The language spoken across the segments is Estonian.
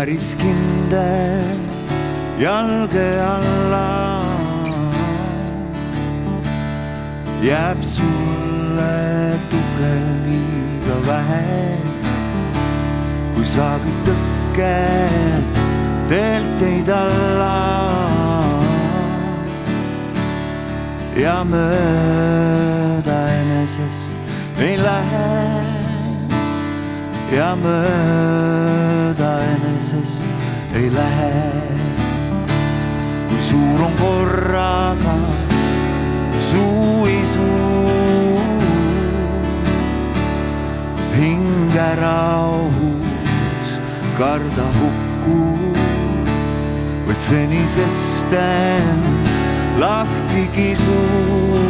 päris kindel jalge alla jääb sulle tuge liiga vähe, kui sa kõik tõkked teelt teid alla ja mööda enesest ei lähe ja mööda enesest ei lähe. Kui suur on korraga suisuu, hinge rahus karda hukku, vaid senisest end lahti kisuu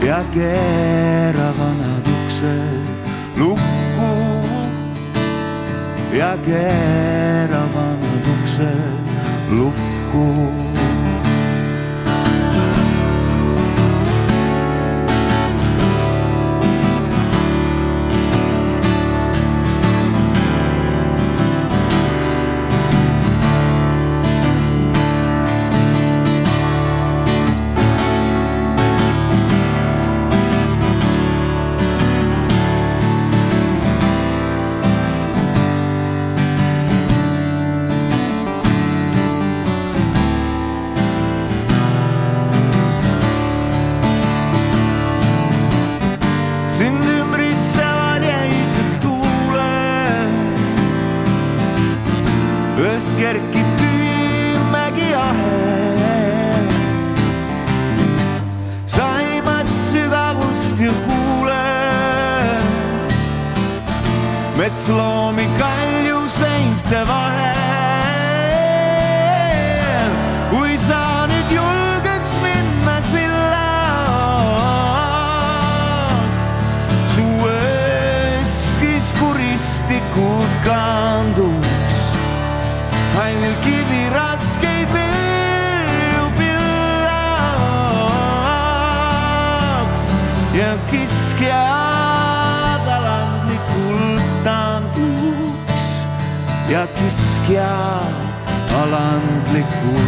ja keera vanad uksed lukku ja keera vanad uksed lukku. Sind ümbritsevad jäised tuuled, ööst kerkib tüümägi ahel. Sa aimad sügavust ja kuuled metsloomi kaljuseinte vahel. Kui sa nüüd julgeks minna sillaks, kuristikud kanduks, ainult kivi raskeid vilju pillaks ja kiskjad alandlikult taanduks ja kiskjad alandlikult